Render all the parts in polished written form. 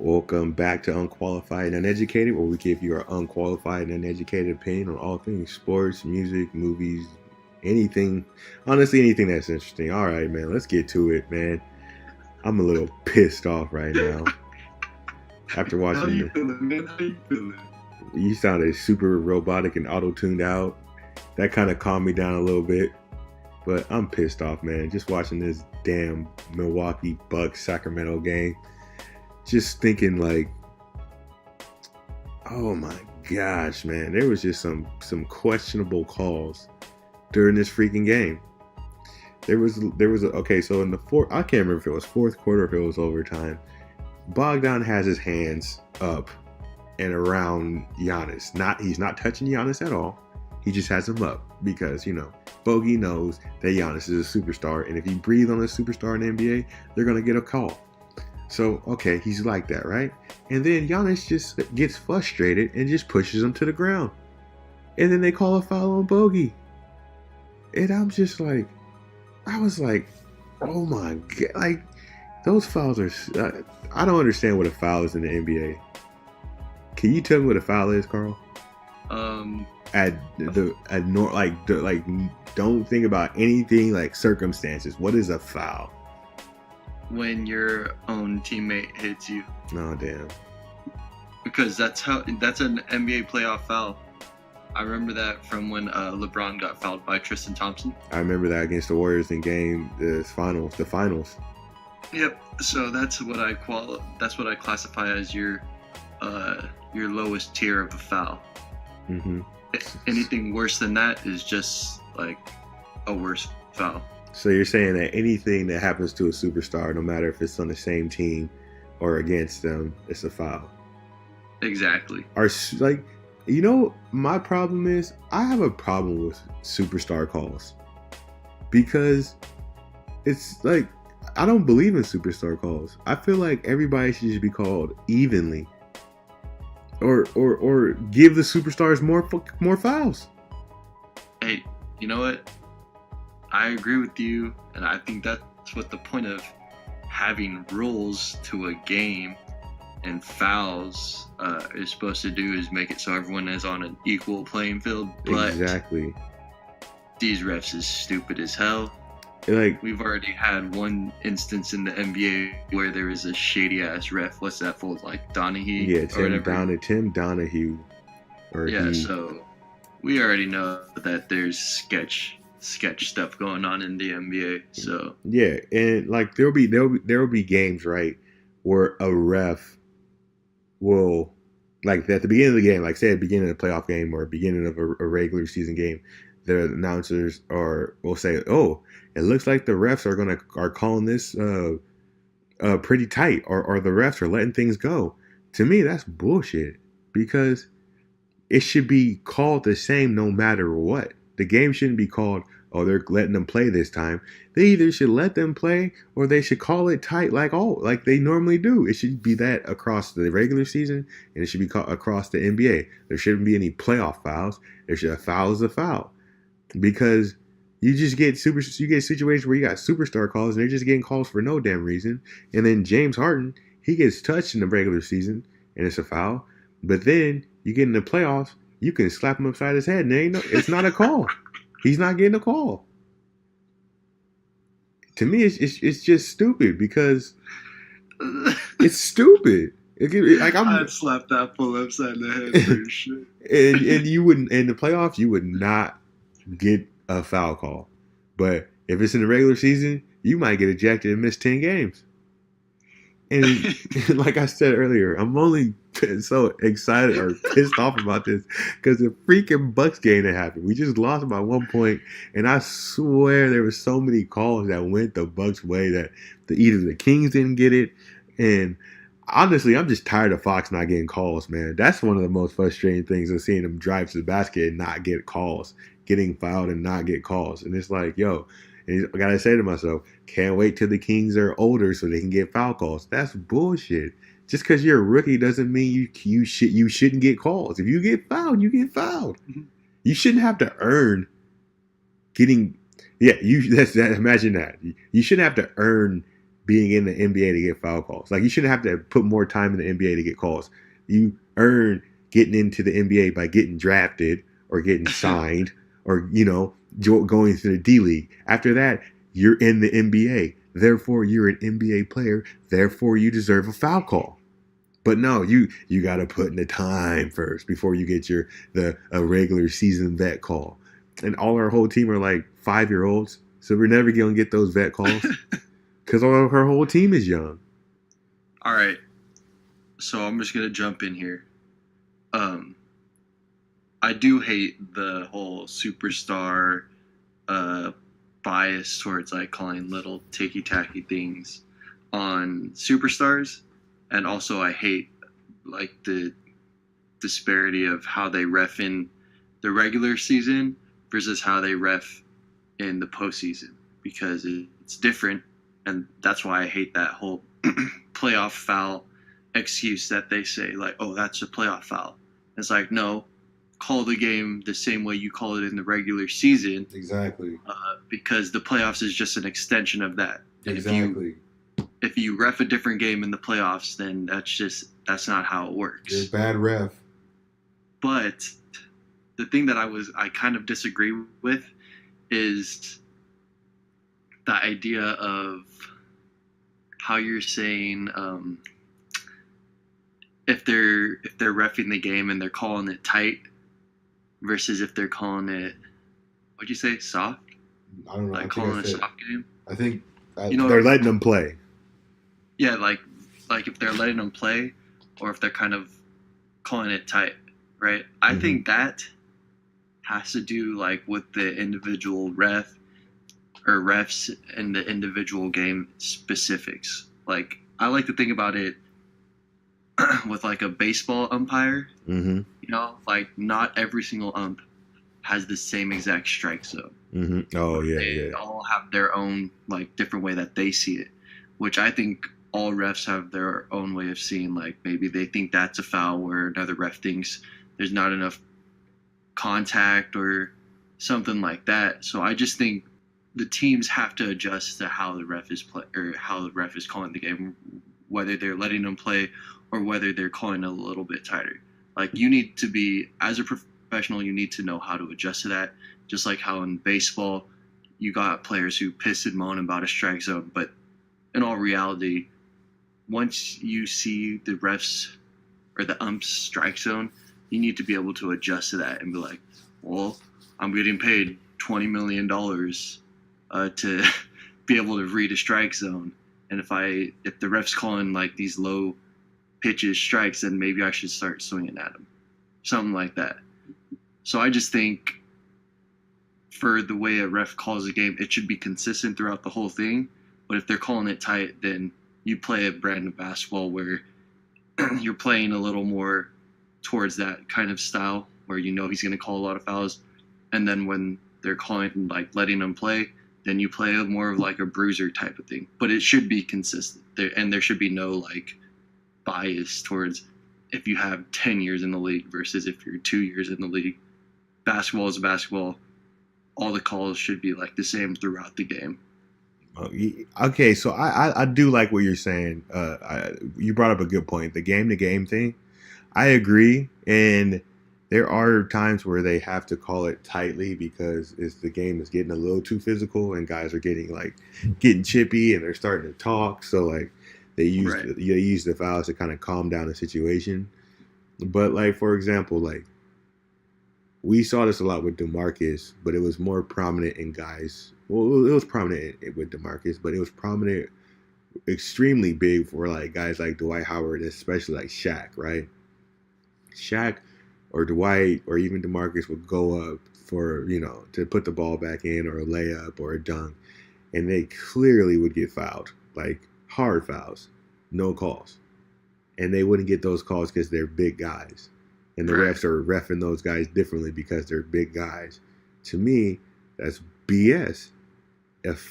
Welcome back to Unqualified and Uneducated, where we give you our unqualified and uneducated opinion on all things sports, music, movies, anything. Honestly, anything that's interesting. All right, man, let's get to it, man. I'm a little pissed off right now after How watching you the. feeling, man? How you feeling? You sounded super robotic and auto tuned out. That kind of calmed me down a little bit, but I'm pissed off, man. Just watching this damn Milwaukee Bucks Sacramento game. Just thinking like, oh my gosh, man, there was just some questionable calls during this freaking game. Okay, so in the fourth, I can't remember if it was fourth quarter or if it was overtime. Bogdan has his hands up and around Giannis. He's not touching Giannis at all. He just has him up because Bogey knows that Giannis is a superstar, and if he breathes on a superstar in the NBA, they're gonna get a call. So, okay, he's like that, right? And then Giannis just gets frustrated and just pushes him to the ground. And then they call a foul on Bogey. And I'm just like, I was like, oh my God. Like, those fouls are, I don't understand what a foul is in the NBA. Can you tell me what a foul is, Carl? Don't think about anything like circumstances. What is a foul? When your own teammate hits you, Oh, damn. because that's an NBA playoff foul. I remember that from when LeBron got fouled by Tristan Thompson. I remember that against the Warriors in the finals. Yep. So that's what I classify as your lowest tier of a foul. Mm-hmm. Anything worse than that is just like a worse foul. So you're saying that anything that happens to a superstar, no matter if it's on the same team or against them, it's a foul. Exactly. My problem is I have a problem with superstar calls because it's like I don't believe in superstar calls. I feel like everybody should just be called evenly, or give the superstars more fouls. Hey, you know what? I agree with you, and I think that's what the point of having rules to a game and fouls is supposed to do, is make it so everyone is on an equal playing field. But exactly, these refs is stupid as hell. Like, we've already had one instance in the NBA where there was a shady ass ref. What's that for? Like Donahue? Yeah, Tim Donahue. So we already know that there's sketch stuff going on in the NBA. So yeah, and like there will be games, right, where a ref will, like at the beginning of the game, like say at the beginning of a playoff game or beginning of a regular season game, the announcers will say, "Oh, it looks like the refs are calling this pretty tight, or the refs are letting things go." To me, that's bullshit because it should be called the same no matter what. The game shouldn't be called, oh, they're letting them play this time. They either should let them play or they should call it tight like they normally do. It should be that across the regular season, and it should be across the NBA. There shouldn't be any playoff fouls. A foul is a foul. Because you get situations where you got superstar calls and they're just getting calls for no damn reason. And then James Harden, he gets touched in the regular season and it's a foul. But then you get in the playoffs, you can slap him upside his head and it's not a call. He's not getting a call. To me, it's just stupid because it's stupid. I'd slap that fool upside the head for sure. And you wouldn't, in the playoffs, you would not get a foul call. But if it's in the regular season, you might get ejected and miss 10 games. And like I said earlier, I'm only so excited or pissed off about this because the freaking Bucks game that happened. We just lost by 1 point, and I swear there were so many calls that went the Bucks' way that either the Kings didn't get it. And honestly, I'm just tired of Fox not getting calls, man. That's one of the most frustrating things of seeing them drive to the basket and not get calls, getting fouled and not get calls. And it's like, yo, and I gotta say to myself, can't wait till the Kings are older so they can get foul calls. That's bullshit. Just because you're a rookie doesn't mean you shouldn't get calls. If you get fouled, you get fouled. You shouldn't have to earn getting. Yeah, imagine that. You shouldn't have to earn being in the NBA to get foul calls. Like you shouldn't have to put more time in the NBA to get calls. You earn getting into the NBA by getting drafted or getting signed or going to the D League. After that, you're in the NBA. Therefore, you're an NBA player. Therefore, you deserve a foul call. But no, you got to put in the time first before you get a regular season vet call. And all our whole team are like 5-year-olds, so we're never gonna get those vet calls because her whole team is young. All right, so I'm just gonna jump in here. I do hate the whole superstar bias towards like calling little ticky tacky things on superstars, and also I hate like the disparity of how they ref in the regular season versus how they ref in the postseason, because it's different, and that's why I hate that whole playoff foul excuse that they say, like, oh, that's a playoff foul. It's like, no, call the game the same way you call it in the regular season. Exactly. Because the playoffs is just an extension of that. And exactly. If you ref a different game in the playoffs, then that's not how it works. You're a bad ref. But the thing that I kind of disagree with is the idea of how you're saying if they're reffing the game and they're calling it tight versus if they're calling it, what'd you say, soft? I don't know. Like calling it a soft game. I think they're letting them play. Yeah, like if they're letting them play, or if they're kind of calling it tight, right? I think that has to do like with the individual ref or refs and the individual game specifics. Like I like to think about it with like a baseball umpire. You know, like not every single ump has the same exact strike zone. Oh yeah, they all have their own like different way that they see it, which I think all refs have their own way of seeing. Like maybe they think that's a foul, where another ref thinks there's not enough contact or something like that. So I just think the teams have to adjust to how the ref is how the ref is calling the game, whether they're letting them play or whether they're calling it a little bit tighter. Like you need to be, as a professional, you need to know how to adjust to that. Just like how in baseball, you got players who piss and moan about a strike zone, but in all reality, once you see the refs or the ump's strike zone, you need to be able to adjust to that and be like, well, I'm getting paid $20 million to be able to read a strike zone. And if the ref's calling like these low pitches strikes, then maybe I should start swinging at them. Something like that. So I just think for the way a ref calls a game, it should be consistent throughout the whole thing. But if they're calling it tight, then you play a brand of basketball where you're playing a little more towards that kind of style where you know he's going to call a lot of fouls. And then when they're calling, like letting them play, then you play more of like a bruiser type of thing. But it should be consistent. There should be no like bias towards if you have 10 years in the league versus if you're 2 years in the league. Basketball is basketball. All the calls should be like the same throughout the game. Okay, so I do like what you're saying. You brought up a good point. The game-to-game thing, I agree. And there are times where they have to call it tightly because the game is getting a little too physical and guys are getting chippy and they're starting to talk. So like they use the fouls to kind of calm down the situation. But like for example, like we saw this a lot with DeMarcus, but it was more prominent in guys. Well, it was prominent with DeMarcus, but it was prominent, extremely big for like guys like Dwight Howard, especially like Shaq, right? Shaq or Dwight or even DeMarcus would go up for, to put the ball back in or a layup or a dunk, and they clearly would get fouled, like hard fouls, no calls. And they wouldn't get those calls because they're big guys. And the refs are reffing those guys differently because they're big guys. To me, that's BS.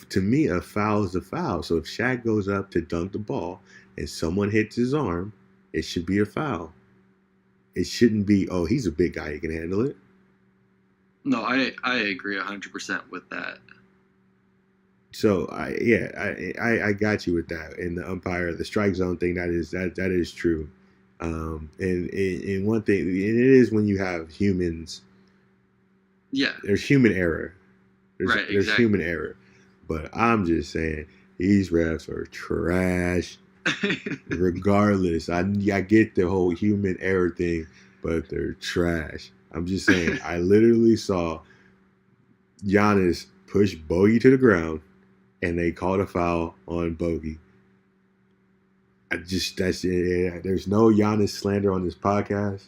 To me, a foul is a foul. So if Shaq goes up to dunk the ball and someone hits his arm, it should be a foul. It shouldn't be, oh, he's a big guy, he can handle it. No, I agree 100% with that. So I got you with that. And the umpire, the strike zone thing, that is true. And one thing, and it is when you have humans. Yeah. There's human error. Right. There's Exactly. human error. But I'm just saying these refs are trash. Regardless, I get the whole human error thing, but they're trash. I'm just saying. I literally saw Giannis push Bogey to the ground, and they called a foul on Bogey. That's it. There's no Giannis slander on this podcast.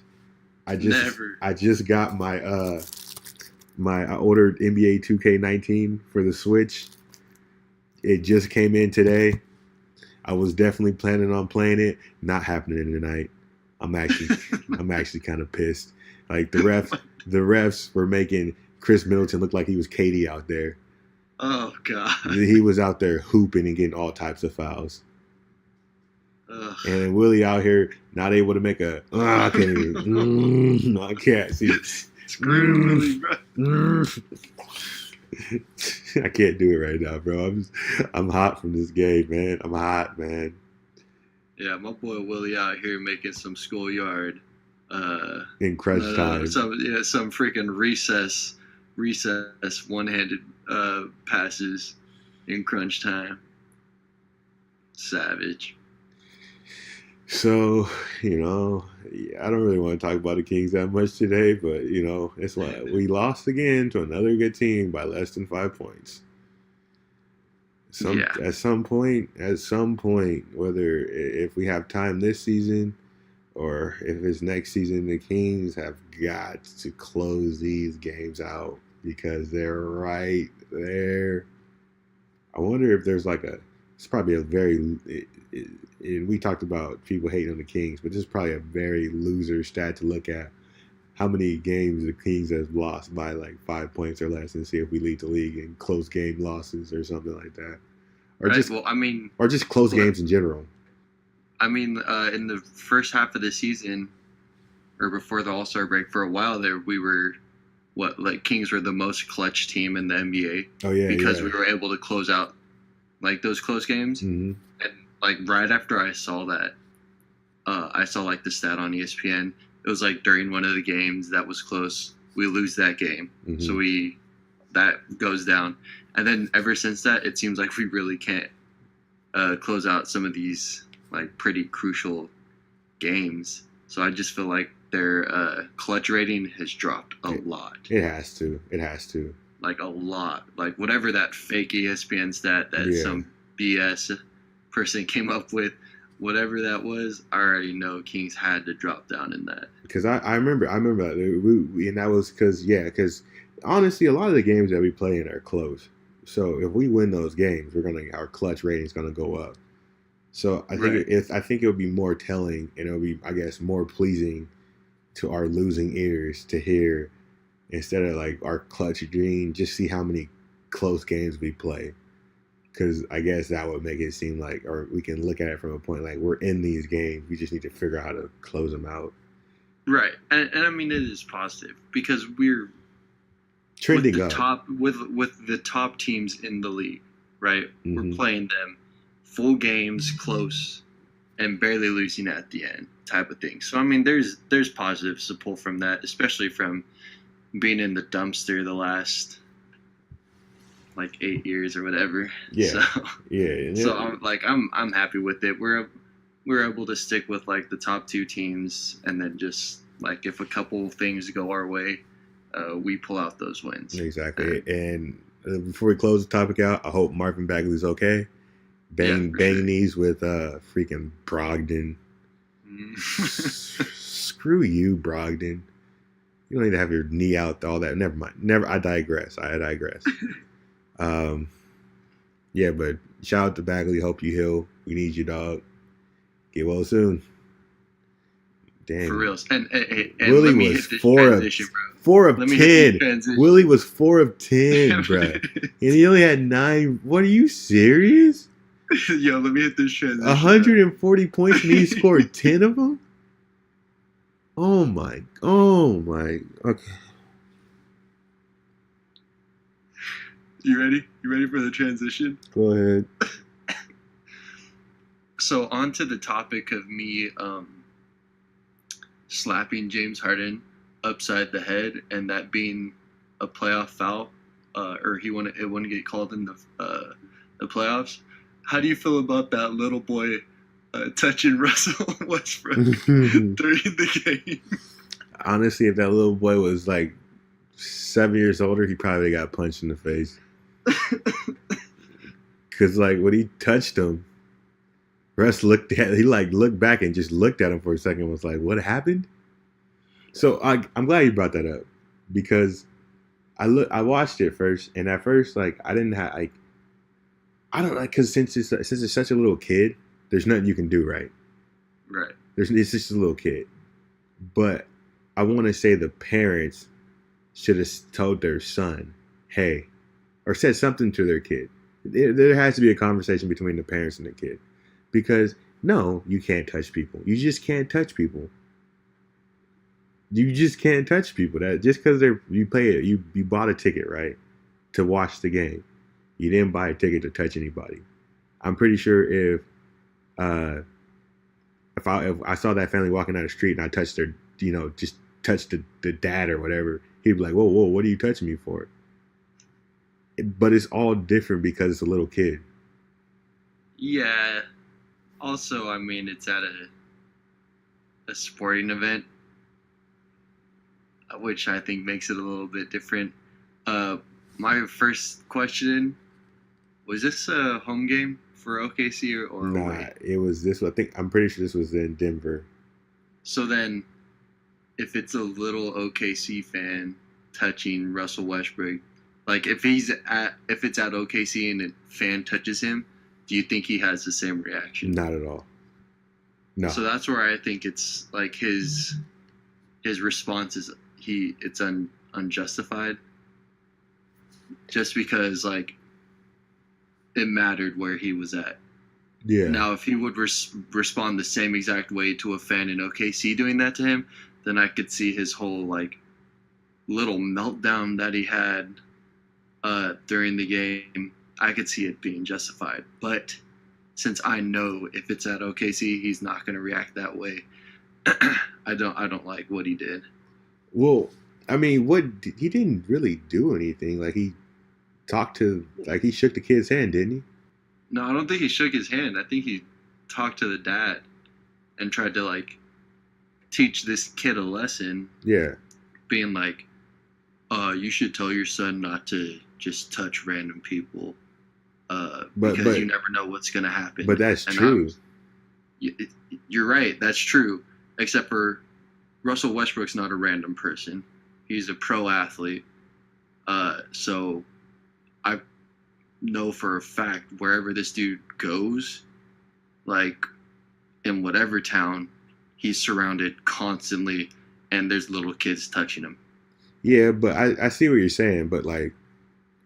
Never. I just got I ordered NBA 2K19 for the Switch. It just came in today. I was definitely planning on playing it. Not happening tonight. I'm actually kind of pissed. Like the refs were making Chris Middleton look like he was Katie out there. Oh God. He was out there hooping and getting all types of fouls. Ugh. And Willie out here not able to make a. I can't even. I can't see. Screw Willie, bro. I can't do it right now, bro. I'm hot from this game, man. I'm hot, man. Yeah, my boy Willie out here making some schoolyard. In crunch time. Some freaking recess one-handed passes in crunch time. Savage. So, I don't really want to talk about the Kings that much today, but, it's why we lost again to another good team by less than 5 points. At some point, whether if we have time this season or if it's next season, the Kings have got to close these games out because they're right there. I wonder if there's it's probably a very, we talked about people hating on the Kings, but this is probably a very loser stat to look at. How many games the Kings have lost by 5 points or less, and see if we lead the league in close game losses or something like that, or just close games in general. I mean, in the first half of the season, or before the All-Star break, for a while there, we were Kings were the most clutch team in the NBA. Oh yeah, because we were able to close out those close games, mm-hmm. And right after I saw that, I saw the stat on ESPN. It was during one of the games that was close, we lose that game, mm-hmm. so that goes down, and then ever since that, it seems like we really can't close out some of these pretty crucial games. So I just feel like their clutch rating has dropped a lot. It has to. A lot. Whatever that fake ESPN stat that some BS person came up with, whatever that was, I already know Kings had to drop down in that. Because I remember that. And that was because honestly, a lot of the games that we play in are close. So if we win those games, our clutch rating is gonna go up. So I think it would be more telling, and it would be, I guess, more pleasing to our losing ears to hear, instead of our clutch dream, just see how many close games we play. Because I guess that would make it seem or we can look at it from a point we're in these games. We just need to figure out how to close them out. Right, and I mean it is positive because we're trending with the top teams in the league. Right, mm-hmm. We're playing them full games, close, and barely losing at the end, type of thing. So I mean, there's positives to pull from that, especially from being in the dumpster the last 8 years or whatever. Yeah. So I'm happy with it. We're able to stick with the top two teams, and then just if a couple things go our way, we pull out those wins. Exactly. And before we close the topic out, I hope Marvin Bagley's okay. Bang knees with freaking Brogdon. Screw you, Brogdon. You don't need to have your knee out, all that. Never mind. I digress. But shout out to Bagley. Hope you heal. We need you, dog. Get well soon. Damn. For real. And Willie was 4 of 10. Willie was 4 of 10, bro. And he only had 9. What, are you serious? Yo, let me hit this transition. 140 points and he scored 10 of them? Oh my. Okay. You ready? You ready for the transition? Go ahead. So on to the topic of me slapping James Harden upside the head and that being a playoff foul, or it wouldn't get called in the playoffs. How do you feel about that little boy touching Russell Westbrook during the game? Honestly, if that little boy was like 7 years older, he probably got punched in the face. Cause like when he touched him, Russ looked back and just looked at him for a second and was like, what happened? So I'm glad you brought that up because I watched it first, and at first like I didn't have like I don't like because since it's such a little kid, there's nothing you can do, right? Right. It's just a little kid, but I want to say the parents should have told their son, hey, or said something to their kid. There has to be a conversation between the parents and the kid, because no, you can't touch people. You just can't touch people. You just can't touch people. That just because you bought a ticket, right, to watch the game. You didn't buy a ticket to touch anybody. I'm pretty sure uh, if I saw that family walking down the street and I touched their, just touched the dad or whatever, he'd be like, whoa, what are you touching me for? But it's all different because it's a little kid. Yeah. Also, I mean, it's at a sporting event, which I think makes it a little bit different. My first question, was this a home game for OKC or Nah, away? it was this. I'm pretty sure this was in Denver. So then, if it's a little OKC fan touching Russell Westbrook, like if it's at OKC and a fan touches him, do you think he has the same reaction? Not at all. No. So that's where I think it's like his response is it's unjustified, just because like it mattered where he was at. Yeah. Now, if he would respond the same exact way to a fan in OKC doing that to him, then I could see his whole like little meltdown that he had during the game. I could see it being justified, but since I know if it's at OKC, he's not going to react that way. I don't like what he did. Well, I mean, he didn't really do anything. Like he shook the kid's hand, didn't he? No, I don't think he shook his hand. I think he talked to the dad and tried to like teach this kid a lesson. Yeah. Being like, you should tell your son not to just touch random people. Because you never know what's going to happen. But that's true. You're right. That's true. Except for Russell Westbrook's not a random person. He's a pro athlete. So I know for a fact wherever this dude goes, like in whatever town, he's surrounded constantly and there's little kids touching him. Yeah, but I see what you're saying. But like,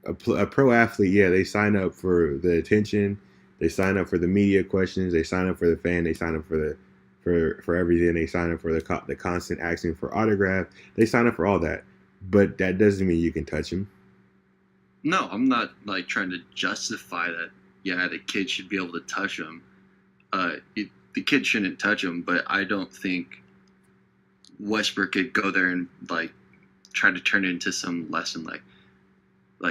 a pro athlete, yeah, they sign up for the attention, they sign up for the media questions, they sign up for the fan, they sign up for everything, they sign up for the constant asking for autograph, they sign up for all that. But that doesn't mean you can touch him. No, I'm not like trying to justify that. Yeah, the kid should be able to touch him. The kid shouldn't touch him, but I don't think Westbrook could go there and like try to turn it into some lesson like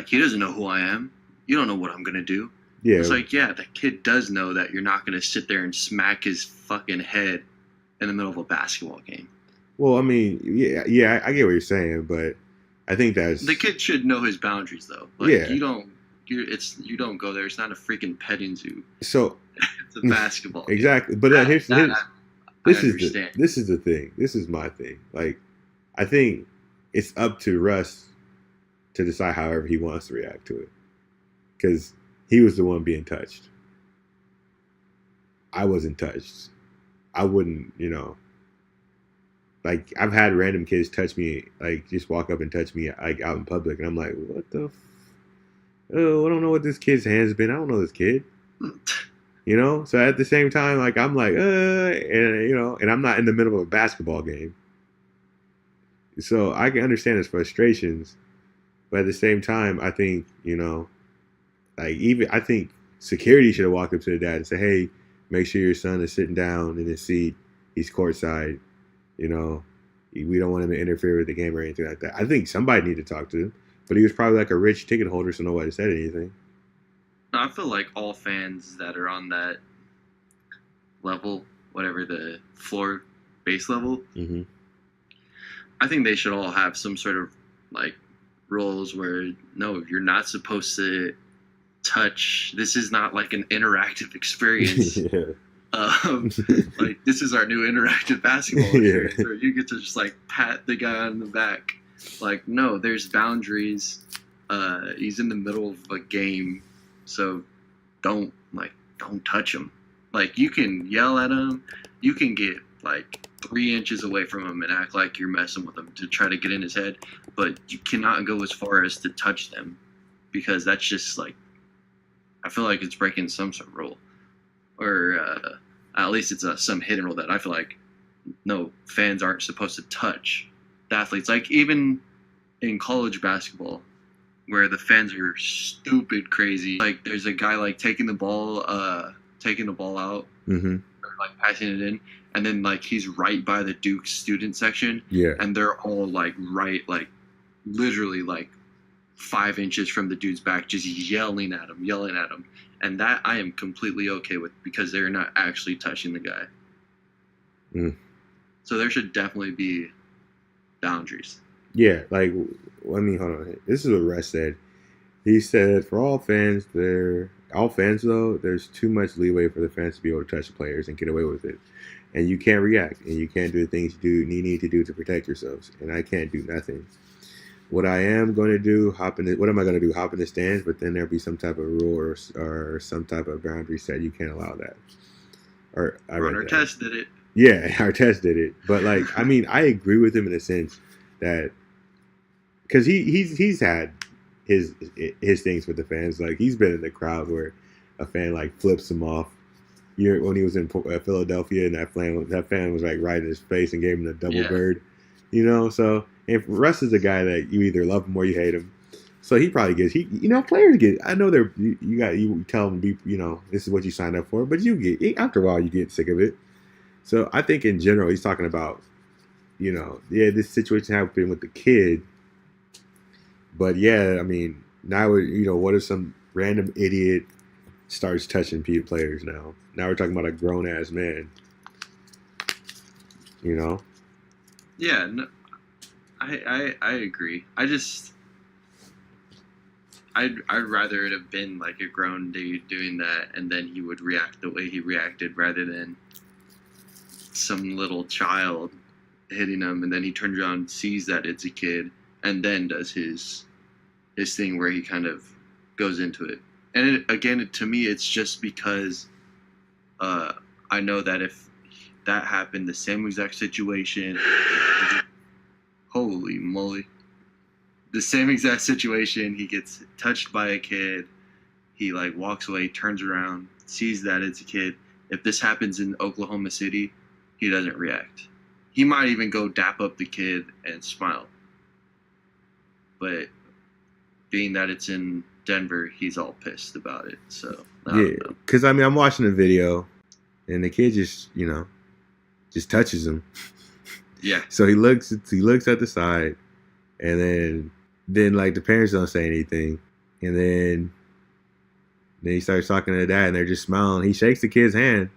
he doesn't know who I am. You don't know what I'm going to do. Yeah. It's like, yeah, the kid does know that you're not going to sit there and smack his fucking head in the middle of a basketball game. Well, I mean, yeah, I get what you're saying, but I think that's... The kid should know his boundaries, though. Like, yeah. You don't go there. It's not a freaking petting zoo. So... It's a basketball game. Exactly. But this is the thing. This is my thing. Like, I think it's up to Russ to decide however he wants to react to it. Because he was the one being touched. I wasn't touched. I wouldn't, like, I've had random kids touch me, like, just walk up and touch me, like, out in public. And I'm like, what the oh, I don't know what this kid's hand's been. I don't know this kid. So at the same time, like, I'm like, and I'm not in the middle of a basketball game. So I can understand his frustrations. But at the same time, I think, Like even I think security should have walked up to the dad and said, "Hey, make sure your son is sitting down in his seat. He's courtside. You know, we don't want him to interfere with the game or anything like that." I think somebody needed to talk to him, but he was probably like a rich ticket holder, so nobody said anything. I feel like all fans that are on that level, whatever the floor base level, Mm-hmm. I think they should all have some sort of like rules where no, you're not supposed to touch. This is not like an interactive experience. Yeah. Like this is our new interactive basketball experience where you get to just like pat the guy on the back. Like no, there's boundaries. He's in the middle of a game, so don't touch him. Like you can yell at him, you can get like 3 inches away from him and act like you're messing with him to try to get in his head, but you cannot go as far as to touch them because that's just like I feel like it's breaking some sort of rule, or at least it's some hidden rule that I feel like no fans aren't supposed to touch the athletes. Like even in college basketball, where the fans are stupid crazy. Like there's a guy like taking the ball out, Mm-hmm. or like passing it in, and then like he's right by the Duke student section, Yeah. and they're all like right, literally like 5 inches from the dude's back, just yelling at him, and that I am completely okay with because they're not actually touching the guy. Mm. So there should definitely be boundaries. Yeah, like I mean, hold on. This is what Russ said. He said, "For all fans, there's too much leeway for the fans to be able to touch the players and get away with it, and you can't react, and you can't do the things you need to do to protect yourselves. And I can't do nothing. What I am going to do, what am I going to do? Hop in the stands, but then there'll be some type of rule or some type of boundary set. You can't allow that." Or I read that. Artest did it. Yeah, Artest did it, but like I mean, I agree with him in a sense that. Because he's had his things with the fans. Like he's been in the crowd where a fan like flips him off. When he was in Philadelphia, and that fan was like right in his face and gave him the double bird. You know, so if Russ is a guy that you either love him or you hate him, so he probably gets players get. I know you tell them this is what you signed up for, but you get after a while you get sick of it. So I think in general he's talking about this situation happened with the kid. But yeah, I mean, now what if some random idiot starts touching players now? Now we're talking about a grown ass man. Yeah, no, I agree. I'd rather it have been like a grown dude doing that, and then he would react the way he reacted, rather than some little child hitting him, and then he turns around, sees that it's a kid, and then does his thing where he kind of goes into it. And to me, it's just because I know that if that happened, the same exact situation, holy moly, the same exact situation, he gets touched by a kid, he like walks away, turns around, sees that it's a kid. If this happens in Oklahoma City, he doesn't react. He might even go dap up the kid and smile. But being that it's in Denver, he's all pissed about it. So yeah, because I mean, I'm watching the video, and the kid just touches him. Yeah. So he looks at the side, and then like the parents don't say anything, and then he starts talking to the dad, and they're just smiling. He shakes the kid's hand.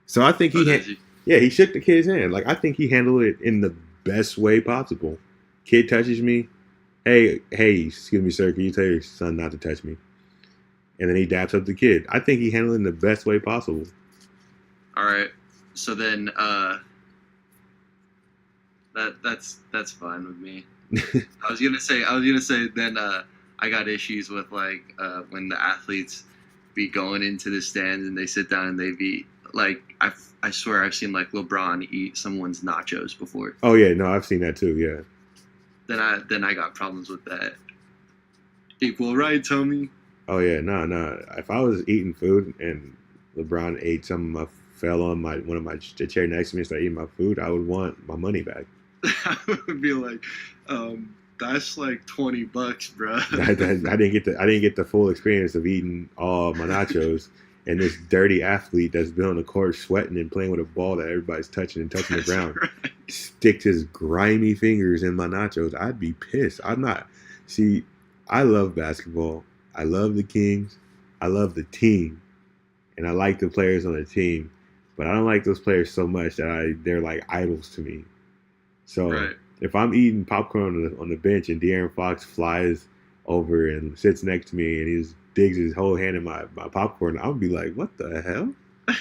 So I think he shook the kid's hand. Like I think he handled it in the best way possible. Kid touches me. Hey, excuse me, sir, can you tell your son not to touch me? And then he daps up the kid. I think he handled it in the best way possible. All right. So then that's fine with me. I was gonna say then I got issues with like when the athletes be going into the stands and they sit down and they be like I swear I've seen like LeBron eat someone's nachos before. Oh yeah, no, I've seen that too, yeah. Then I got problems with that. Equal rights, homie. Oh yeah, no. If I was eating food and LeBron ate fell on the chair next to me and started eating my food, I would want my money back. I would be like, That's like $20, bro. I didn't get the full experience of eating all my nachos and this dirty athlete that's been on the court sweating and playing with a ball that everybody's touching and touching the That's ground right. stick his grimy fingers in my nachos. I'd be pissed. I'm not. See, I love basketball. I love the Kings. I love the team, and I like the players on the team. But I don't like those players so much that they're like idols to me. So Right. if I'm eating popcorn on the bench and De'Aaron Fox flies over and sits next to me and he just digs his whole hand in my popcorn, I'll be like, what the hell?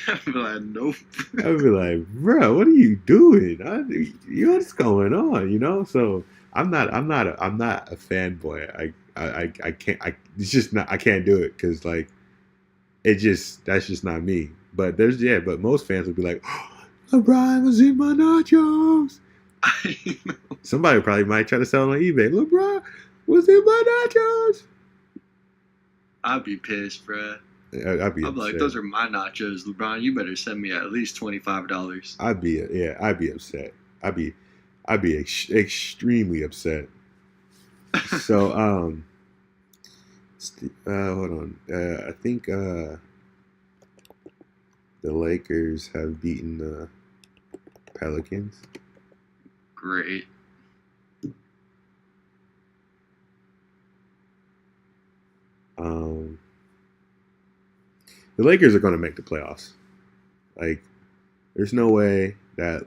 I'm like, nope. I'll be like, bro, what are you doing? What's going on? You know? So I'm not a fanboy. I can't. It's just not. I can't do it because like that's just not me. But but most fans would be like, oh, LeBron was in my nachos. I know. Somebody probably might try to sell it on eBay. LeBron was in my nachos. I'd be pissed, bro. I'd be I'm like, upset. those are my nachos, LeBron. You better send me at least $25. I'd be upset. I'd be extremely upset. So hold on. I think the Lakers have beaten the Pelicans. Great. The Lakers are going to make the playoffs. Like, there's no way that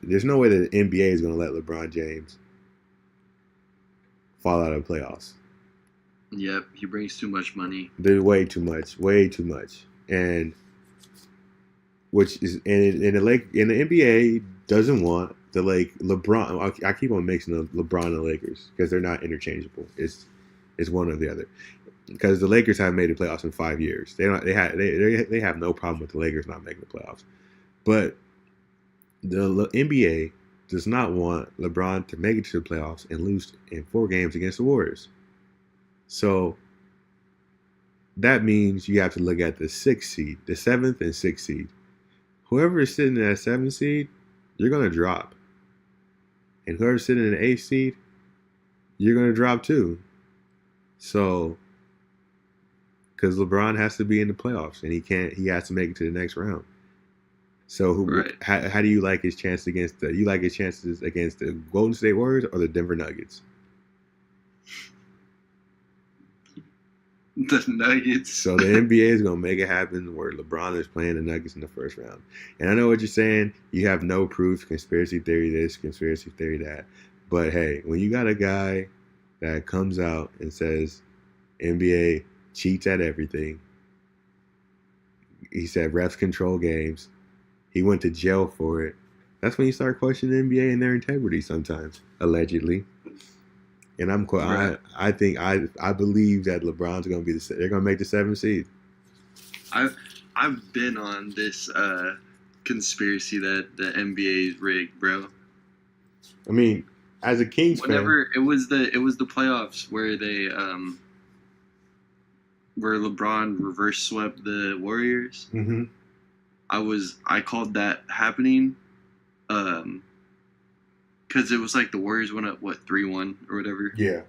there's no way that the NBA is going to let LeBron James fall out of the playoffs. Yep, he brings too much money. There's way too much, and which is in the NBA doesn't want the LeBron. I keep on mixing up LeBron and the Lakers because they're not interchangeable. It's one or the other. Because the Lakers haven't made the playoffs in 5 years. They have no problem with the Lakers not making the playoffs. But the NBA does not want LeBron to make it to the playoffs and lose in 4 games against the Warriors. So that means you have to look at the 6th seed, the 7th and 6th seed. Whoever is sitting in that 7th seed, you're going to drop. And whoever's sitting in the 8th seed, you're going to drop too. So, because LeBron has to be in the playoffs and he has to make it to the next round. So Right. How do you like his chances against the Golden State Warriors or the Denver Nuggets? The Nuggets. So the NBA is gonna make it happen where LeBron is playing the Nuggets in the first round. And I know what you're saying. You have no proof, conspiracy theory this, conspiracy theory that. But hey, when you got a guy that comes out and says NBA cheats at everything, he said refs control games, he went to jail for it. That's when you start questioning the NBA and their integrity sometimes, allegedly. And Right. I think I believe that LeBron's gonna they're gonna make the 7th seed. I've been on this conspiracy that the NBA is rigged, bro. I mean, as a Kings Whenever it was the playoffs where they where LeBron reverse swept the Warriors. Mm-hmm. I called that happening, because it was like the Warriors went up 3-1 or whatever. Yeah.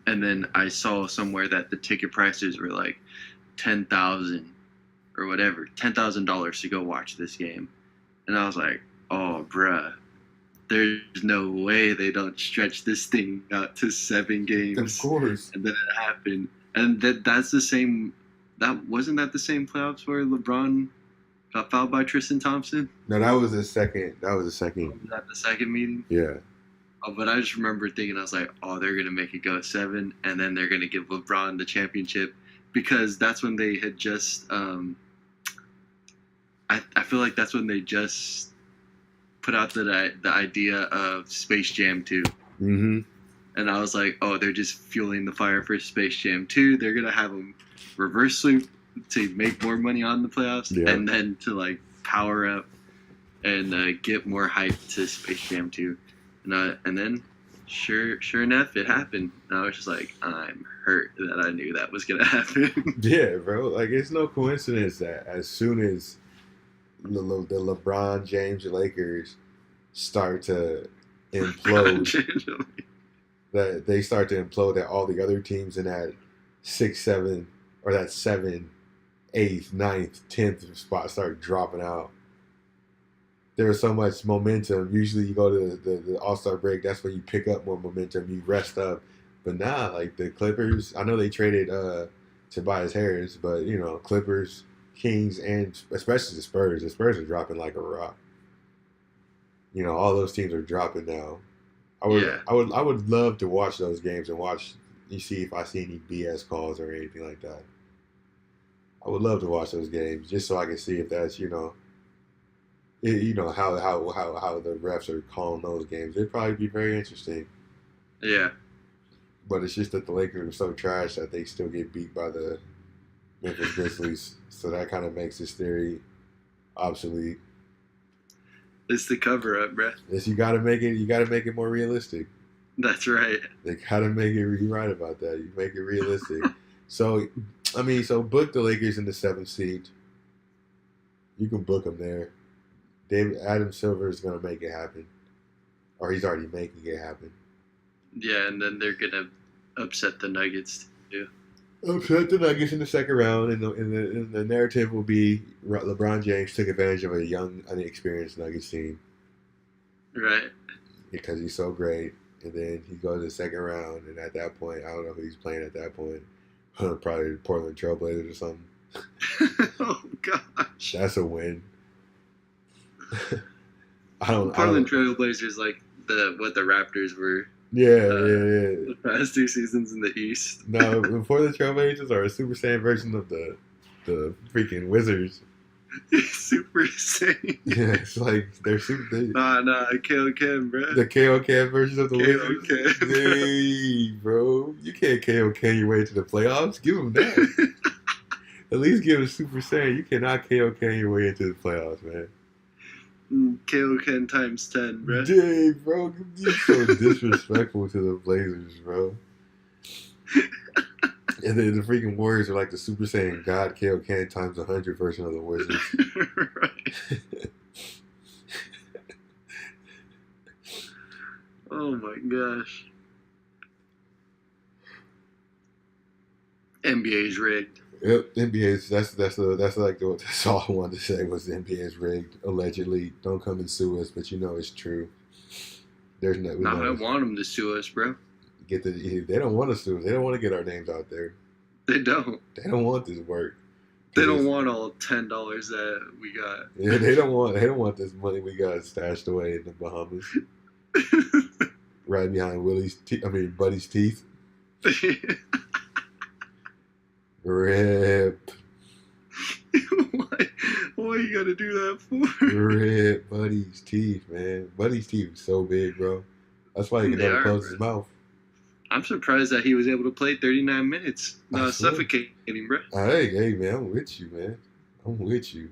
And then I saw somewhere that the ticket prices were like $10,000 or whatever, $10,000 to go watch this game, and I was like, oh, bruh, there's no way they don't stretch this thing out to 7 games. Of course. And then it happened, and that's the same. That wasn't that the same playoffs where LeBron got fouled by Tristan Thompson? No, that was the second. Was that the second meeting? Yeah. Oh, but I just remember thinking, I was like, oh, they're going to make it go 7, and then they're going to give LeBron the championship, because that's when they had just, I feel like that's when they just put out the idea of Space Jam 2. Mm-hmm. And I was like, oh, they're just fueling the fire for Space Jam 2. They're going to have them reverse sweep to make more money on the playoffs, Yeah. and then to like power up and get more hype to Space Jam 2. And then, sure enough, it happened. And I was just like, I'm hurt that I knew that was gonna happen. Yeah, bro. Like, it's no coincidence that as soon as the LeBron James Lakers start to implode, that they start to implode, that all the other teams in that 6, 7, or that 7, 8th, 9th, 10th spot start dropping out. There's so much momentum. Usually, you go to the All Star break. That's when you pick up more momentum. You rest up. But now, like the Clippers, I know they traded Tobias Harris, but Clippers, Kings, and especially the Spurs. The Spurs are dropping like a rock. All those teams are dropping now. Yeah. I would love to watch those games and watch. You see if I see any BS calls or anything like that. I would love to watch those games just so I can see if that's how the refs are calling those games. It'd probably be very interesting. Yeah. But it's just that the Lakers are so trash that they still get beat by the Memphis Grizzlies. So that kind of makes this theory obsolete. It's the cover up, bruh. Yes, you gotta make it more realistic. That's right. They gotta make it. You're right about that. You make it realistic. So book the Lakers in the 7th seed. You can book them there. Adam Silver is gonna make it happen, or he's already making it happen. Yeah, and then they're gonna upset the Nuggets too. Upset the Nuggets in the second round, and the narrative will be LeBron James took advantage of a young, inexperienced Nuggets team. Right. Because he's so great, and then he goes to the second round, and at that point, I don't know who he's playing at that point. Probably Portland Trailblazers or something. Oh gosh. That's a win. Portland Trailblazers like what the Raptors were. Yeah. The past 2 seasons in the East. No, before the Trailblazers are a Super Saiyan version of the freaking Wizards. Super Saiyan. Yeah, it's like they're super. Nah, KO Ken, bro. The KO Ken version of the Wizards. Hey, bro, you can't KO Ken your way to the playoffs. Give them that. At least give them Super Saiyan. You cannot KO Ken your way into the playoffs, man. KO Ken times 10, bro. Dang, bro, you're so disrespectful to the Blazers, bro. And then the freaking Warriors are like the Super Saiyan God KO Ken times 100 version of the Wizards. Right. Oh my gosh. NBA's rigged. Yep, NBA's that's all I wanted to say was the NBA's rigged. Allegedly, don't come and sue us, but it's true. There's no. I want them to sue us, bro. They don't want to sue us. They don't want to get our names out there. They don't. They don't want this work. They don't want all $10 that we got. Yeah, they don't want this money we got stashed away in the Bahamas, right behind Buddy's teeth. Rip. Why you gotta do that for? Rip Buddy's teeth, man. Buddy's teeth is so big, bro. That's why he can never close his mouth. I'm surprised that he was able to play 39 minutes, not suffocating, bro. Hey, man, I'm with you, man. I'm with you.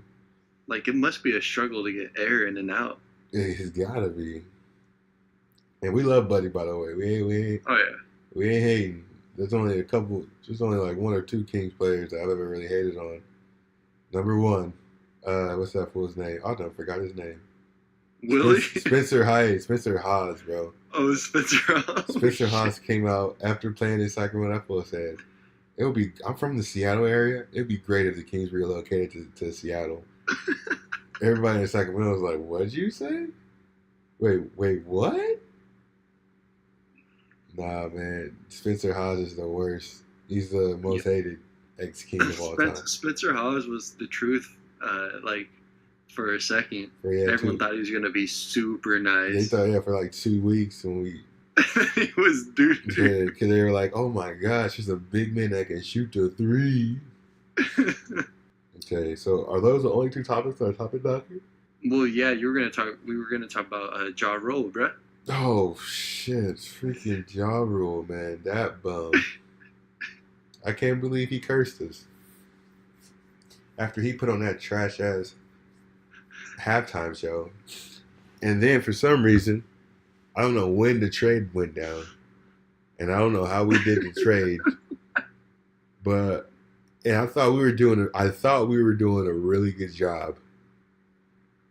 Like, it must be a struggle to get air in and out. It's gotta be. And we love Buddy, by the way. We ain't hating. There's only like 1 or 2 Kings players that I've ever really hated on. Number 1, what's that fool's name? Oh, no, I forgot his name. Willie? Spencer Hawes, bro. Oh, Spencer Hawes. Spencer Hawes came out after playing in Sacramento. Said, I'm from the Seattle area. It'd be great if the Kings relocated to Seattle. Everybody in Sacramento was like, what'd you say? Wait, what? Nah, man. Spencer Hawes is the worst. He's the most hated ex-King of all time. Spencer Hawes was the truth, for a second. Everyone thought he was going to be super nice. They thought, for like 2 weeks when we... he was dude. Yeah, because they were like, oh my gosh, he's a big man that can shoot the 3. Okay, so are those the only 2 topics on our topic docket? Well, yeah, we were gonna talk about Ja Rule, bruh. Oh shit, freaking Ja Rule, man, that bum. I can't believe he cursed us after he put on that trash ass halftime show, and then for some reason, I don't know when the trade went down, and I don't know how we did the trade, but I thought we were doing a really good job,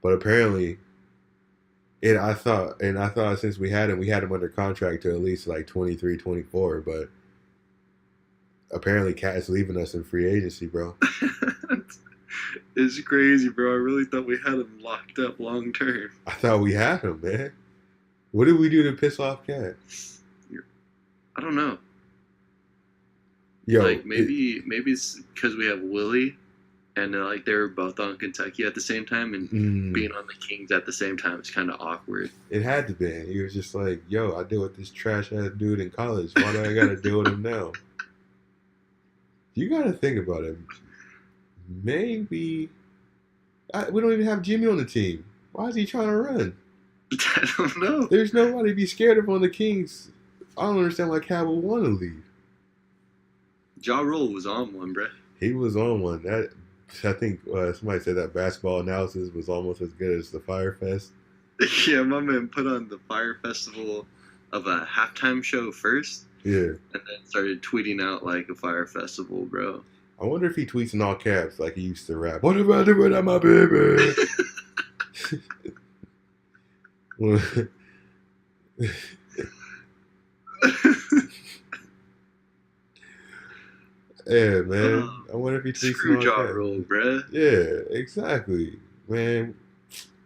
but apparently And I thought since we had him under contract to at least like 23, 24. But apparently, Cat's leaving us in free agency, bro. It's crazy, bro. I really thought we had him locked up long term. I thought we had him, man. What did we do to piss off Cat? I don't know. Yo, Like maybe it's because we have Willie, and like they were both on Kentucky at the same time, and being on the Kings at the same time is kind of awkward. it had to be. He was just like, "Yo, I deal with this trash ass dude in college. Why do I gotta deal with him now?" You gotta think about it. Maybe we don't even have Jimmy on the team. Why is he trying to run? I don't know. There's nobody to be scared of on the Kings. I don't understand why Cat would want to leave. Ja Rule was on one, bruh. He was on one. That I think somebody said that basketball analysis was almost as good as the Fire Fest. Yeah, my man put on the Fire Festival of a halftime show first, Yeah. and then started tweeting out like a Fire Festival, bro. I wonder if he tweets in all caps like he used to rap. What about it without my baby? Yeah, man. I wonder if he tweets Screw in all Ja caps. Rule, bruh. Yeah, exactly, man.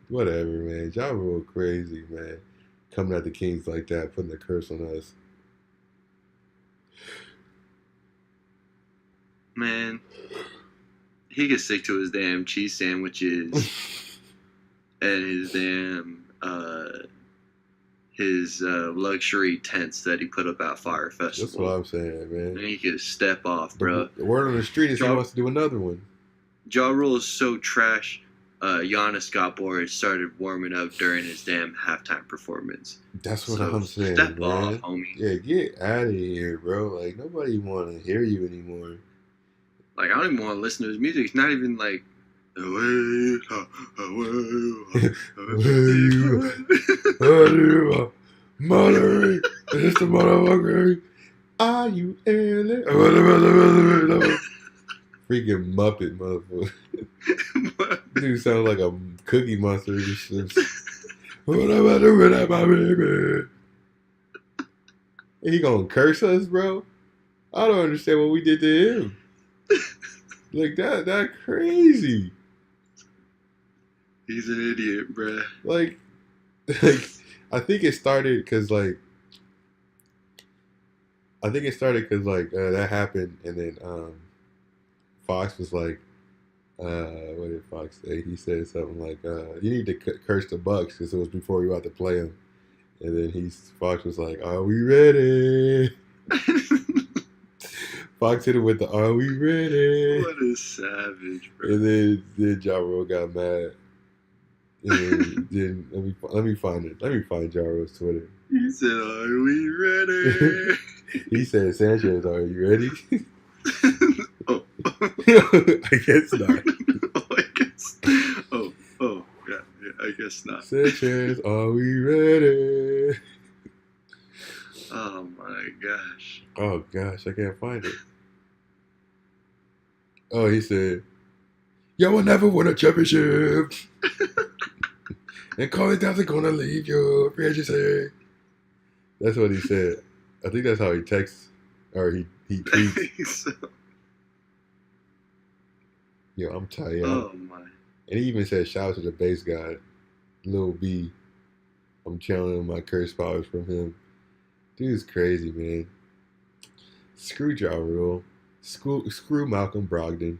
Whatever, man. Ja Rule crazy, man. Coming at the Kings like that, putting a curse on us. Man, he could stick to his damn cheese sandwiches and his damn his luxury tents that he put up at Fire That's Festival. what I'm saying, And man. he could step off, bro. The word on the street is he Ja- wants to do another one. Ja Rule is so trash. Giannis got bored, started warming up during his damn halftime performance. That's what So I'm saying, step man. off, homie. Yeah, get out of here, bro. Like nobody want to hear you anymore. Like I don't even want to listen to his music. It's not even like. Mother, it's the motherfucker. Are you in it? Freaking Muppet, motherfucker. Dude sounds like a Cookie Monster. He gonna curse us, bro? I don't understand what we did to him. Like that crazy. He's an idiot, bruh. Like I think it started because that happened, and then Fox was like, what did Fox say? He said something like, "You need to curse the Bucks," because it was before we were about to play them. And then Fox was like, "Are we ready?" Fox hit him with the "Are we ready?" What a savage, bro. And then Ja Rule got mad. And then let me find it. Let me find Ja Rule's Twitter. He said, "Are we ready?" He said, "Sanchez, are you ready?" Oh. I guess not. I guess. Oh, yeah, I guess not. Sanchez, are we ready? Oh my gosh. Oh gosh, I can't find it. Oh, he said, "Y'all will never win a championship." And Colin Townsend gonna leave you, free agency. That's what he said. I think that's how he texts, or he tweets. So, Yo, I'm tired. oh my. And he even said, "Shout out to the bass guy, Lil B. I'm channeling my curse powers from him." Dude's crazy, man. Screw Ja Rule. Screw Malcolm Brogdon.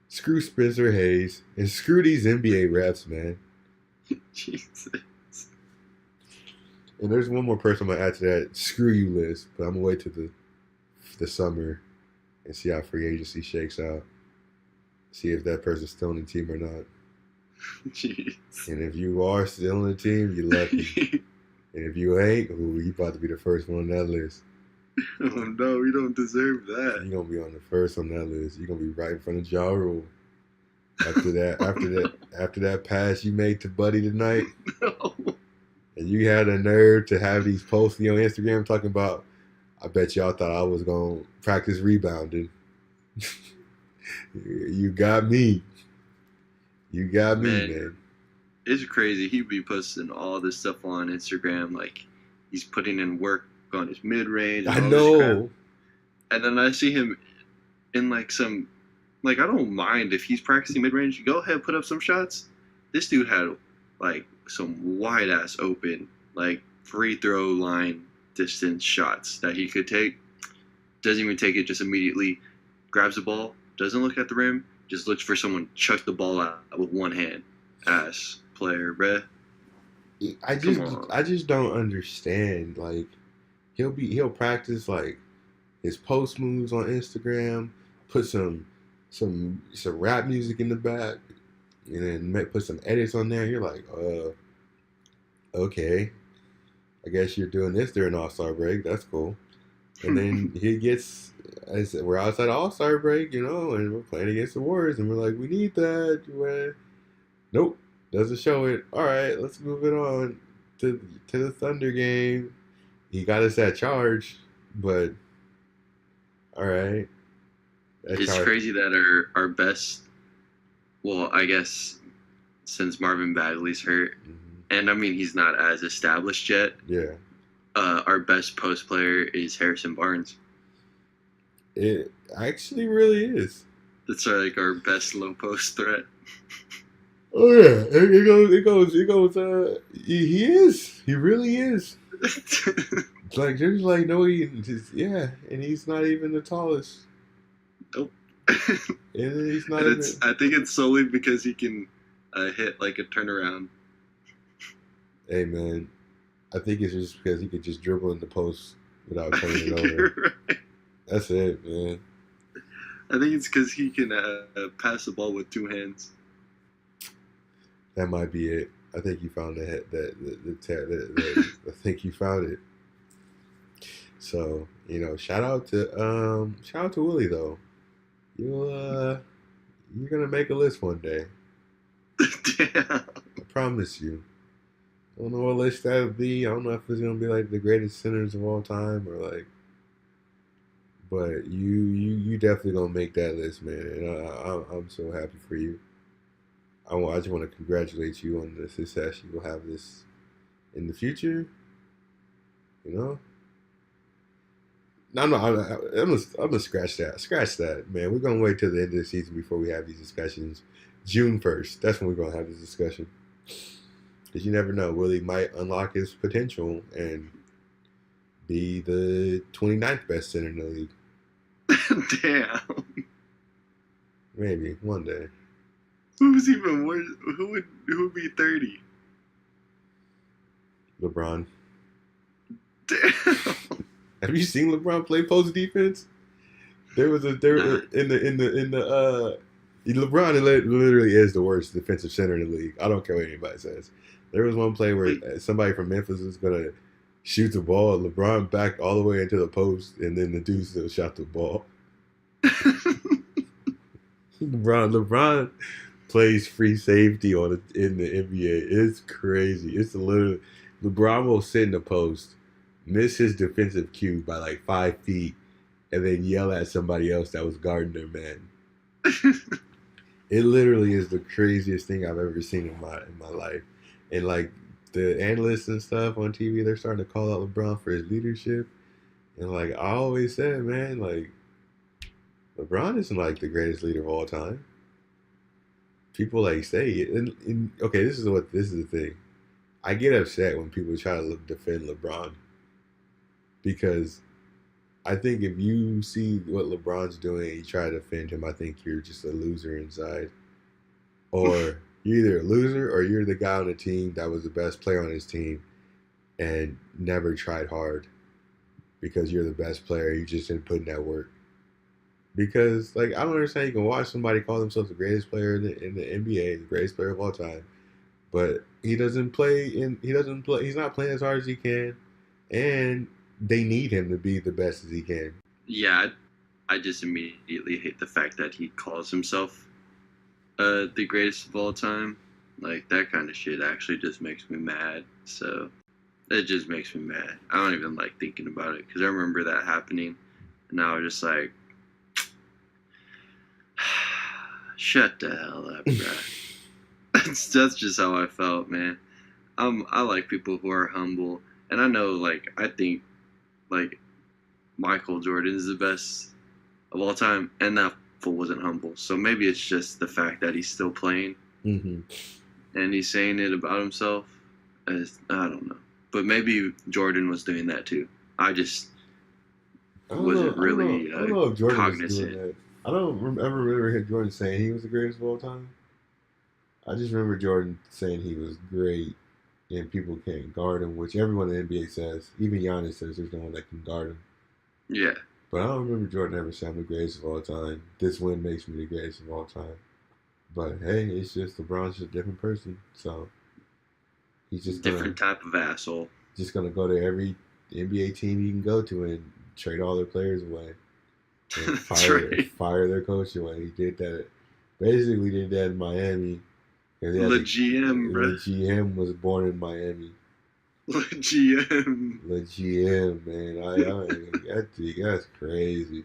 Screw Spencer Hayes. And screw these NBA refs, man. Jesus. And there's one more person I'm going to add to that screw you list, but I'm going to wait till the summer and see how free agency shakes out. See if that person's still on the team or not. Jeez. And if you are still on the team, you're lucky. And if you ain't, you about to be the first one on that list. Oh no, we don't deserve that. You're going to be on the first on that list. You're going to be right in front of Ja Rule. After that pass you made to Buddy tonight, No. and you had a nerve to have these posts on your Instagram talking about, I bet y'all thought I was going to practice rebounding. You got me. You got me, man. it's crazy. He'd be posting all this stuff on Instagram, like he's putting in work on his mid range I and all this crap. know. And then I see him in like some, like I don't mind if he's practicing mid range. Go ahead, put up some shots. This dude had like some wide ass open, like free throw line distance shots that he could take. Doesn't even take it, just immediately grabs the ball, doesn't look at the rim, just looks for someone to chuck the ball out with one hand. Ass player, bruh. I Come just on. I just don't understand. Like he'll practice like his post moves on Instagram, put some rap music in the back, and then put some edits on there. You're like, okay, I guess you're doing this during All Star break. That's cool. And then he gets, I said, we're outside All Star break, you know, and we're playing against the Warriors, and we're like, we need that. Nope, doesn't show it. All right, let's move it on to the Thunder game. He got us that charge, but all right, that It's charge. crazy that our best, well, I guess since Marvin Bagley's hurt, and I mean he's not as established yet. Yeah, Our best post player is Harrison Barnes. it actually really is. That's like our best low post threat. Oh yeah, it goes. He is. He really is. It's like there's like no, yeah, and he's not even the tallest. Nope. And he's not And even. I think it's solely because he can hit like a turnaround. Hey man, I think it's just because he could just dribble in the post without turning it over. Right. That's it, man. I think it's because he can pass the ball with two hands. That might be it. I think you found I think you found it. So shout out to Willie though. You're gonna make a list one day. Damn. I promise you. I don't know what list that'll be. I don't know if it's gonna be like the greatest centers of all time or like. But you definitely gonna make that list, man. And I'm so happy for you. I just want to congratulate you on the success you will have this in the future. You know. No, I'm gonna scratch that. Scratch that, man. We're gonna wait till the end of the season before we have these discussions. June 1st. That's when we're gonna have this discussion. Because you never know, Willie might unlock his potential and be the 29th best center in the league. Damn. Maybe one day. Who's even worse? Who would be 30? LeBron. Damn. Have you seen LeBron play post defense? LeBron literally is the worst defensive center in the league. I don't care what anybody says. There was one play where somebody from Memphis was gonna shoot the ball. LeBron backed all the way into the post, and then the dude still shot the ball. LeBron plays free safety in the NBA. It's crazy. It's a little. LeBron will sit in the post, miss his defensive cue by like 5 feet, and then yell at somebody else that was guarding their man. It literally is the craziest thing I've ever seen in my life. And like the analysts and stuff on TV, they're starting to call out LeBron for his leadership. And like I always said, man, like LeBron isn't like the greatest leader of all time. People like say it. And okay, this is the thing. I get upset when people try to defend LeBron because I think if you see what LeBron's doing and you try to defend him, I think you're just a loser inside. Or you're either a loser or you're the guy on the team that was the best player on his team and never tried hard because you're the best player. You just didn't put in that work. Because like I don't understand, you can watch somebody call themselves the greatest player in the NBA, the greatest player of all time, but he doesn't play. He's not playing as hard as he can, and they need him to be the best as he can. Yeah, I just immediately hate the fact that he calls himself the greatest of all time. Like that kind of shit actually just makes me mad. So it just makes me mad. I don't even like thinking about it because I remember that happening, and I was just like, shut the hell up, bruh. That's just how I felt, man. I like people who are humble, and I know, like, I think, like, Michael Jordan is the best of all time, and that fool wasn't humble. So maybe it's just the fact that he's still playing Mm-hmm. and he's saying it about himself. I don't know, but maybe Jordan was doing that too. I just wasn't really I don't know if Jordan was doing cognizant. that. I don't ever remember hear Jordan saying he was the greatest of all time. I just remember Jordan saying he was great and people can't guard him, which everyone in the NBA says. Even Giannis says there's no one that can guard him. Yeah, But I don't remember Jordan ever saying I'm the greatest of all time. This win makes me the greatest of all time. But hey, it's just LeBron's just a different person. So he's different type of asshole. just gonna go to every NBA team he can go to and trade all their players away. And That's right. fire their coach away. He did that. Basically did that in Miami. The GM, bro. The GM was born in Miami. The GM. The GM, man. That's crazy.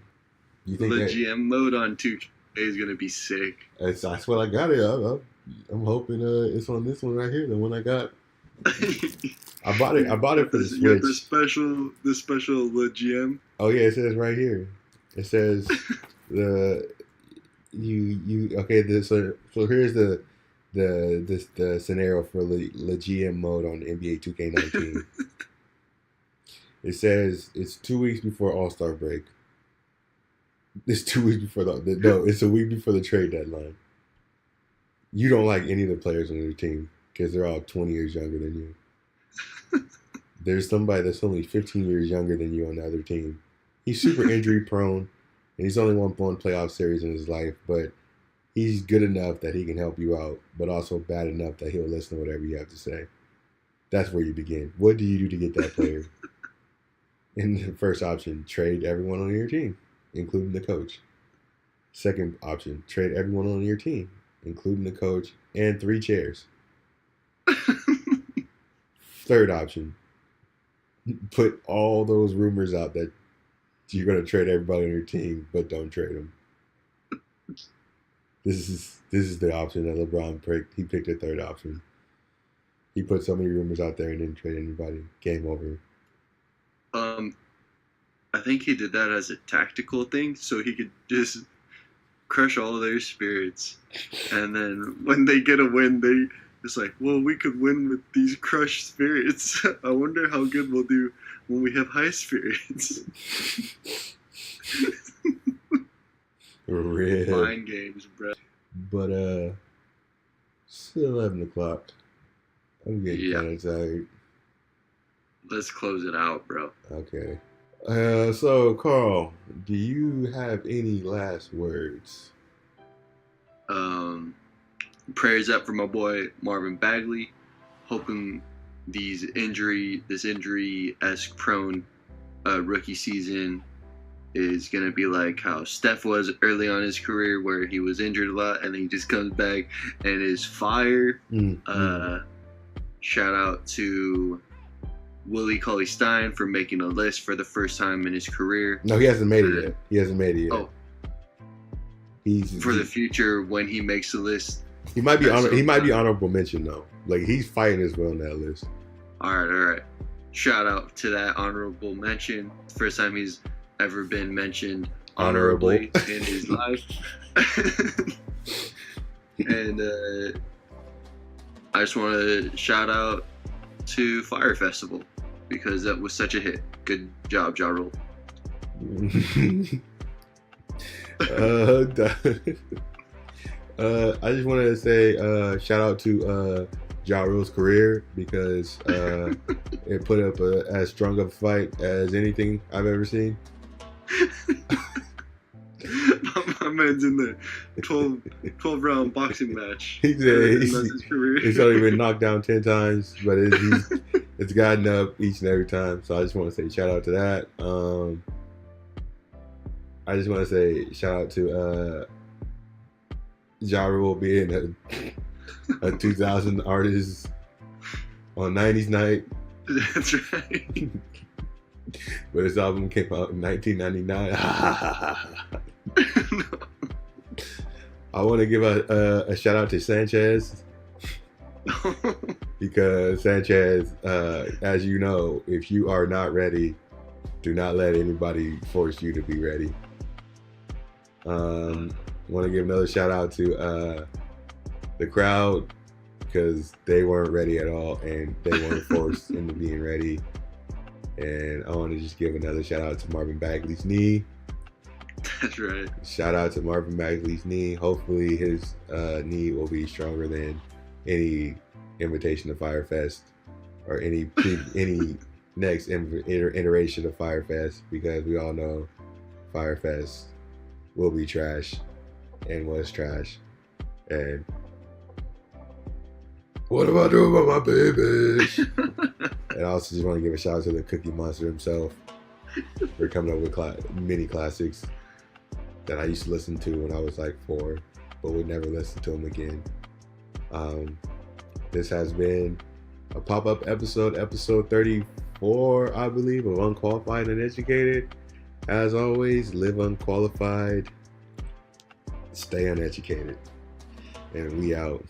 You think The that, GM mode on 2K is gonna be sick. that's what I got it. I'm hoping it's on this one right here. The one I got. I bought it for the You got Switch. the special the GM. Oh yeah, it says right here. It says the you okay. So here's the scenario for the GM mode on NBA 2K19. It says it's 2 weeks before All-Star break. It's 2 weeks before it's a week before the trade deadline. You don't like any of the players on your team because they're all 20 years younger than you. There's somebody that's only 15 years younger than you on the other team. He's super injury prone, and he's only won one playoff series in his life, but he's good enough that he can help you out, but also bad enough that he'll listen to whatever you have to say. That's where you begin. What do you do to get that player? In the first option, trade everyone on your team, including the coach. Second option, trade everyone on your team, including the coach and 3 chairs. Third option, put all those rumors out that you're going to trade everybody on your team, but don't trade them. This is the option that LeBron picked. He picked the third option. He put so many rumors out there and didn't trade anybody. Game over. I think he did that as a tactical thing, so he could just crush all of their spirits, and then when they get a win, it's like, well, we could win with these crushed spirits. I wonder how good we'll do when we have high spirits. Real. Mind games, bro. But it's 11 o'clock. I'm getting kind of tired. Let's close it out, bro. Okay. So Carl, do you have any last words? Prayers up for my boy Marvin Bagley. Hoping this injury-esque prone rookie season is going to be like how Steph was early on in his career, where he was injured a lot and then he just comes back and is fire. Shout out to Willie Cauley-Stein for making a list for the first time in his career. No, he hasn't made it yet. Oh. For the future, when he makes the list. He might be honorable mention though. Like, he's fighting as well on that list. All right. Shout out to that honorable mention. First time he's ever been mentioned honorably in his life. And I just want to shout out to Fire Festival because that was such a hit. Good job, Ja Rule. I just wanted to say shout out to Ja Rule's career because it put up as strong of a fight as anything I've ever seen. My man's in the 12 round boxing match. He's only been knocked down 10 times, but it's gotten up each and every time. So I just want to say shout out to that. I just want to say shout out to Ja Rule being a 2000 artist on 90s night. That's right. But his album came out in 1999. I want to give a shout out to Sanchez Because Sanchez, as you know, if you are not ready, do not let anybody force you to be ready. Want to give another shout out to the crowd because they weren't ready at all and they weren't forced into being ready. And I want to just give another shout out to Marvin Bagley's knee. That's right. Shout out to Marvin Bagley's knee. Hopefully his knee will be stronger than any invitation to Firefest or any next iteration of Firefest, because we all know Firefest will be trash and was trash. And what am I doing about my babies? And I also just want to give a shout out to the Cookie Monster himself for coming up with mini classics that I used to listen to when I was like 4, but would never listen to them again. This has been a pop-up episode 34, I believe, of Unqualified and Educated. As always, live unqualified, stay uneducated, and we out.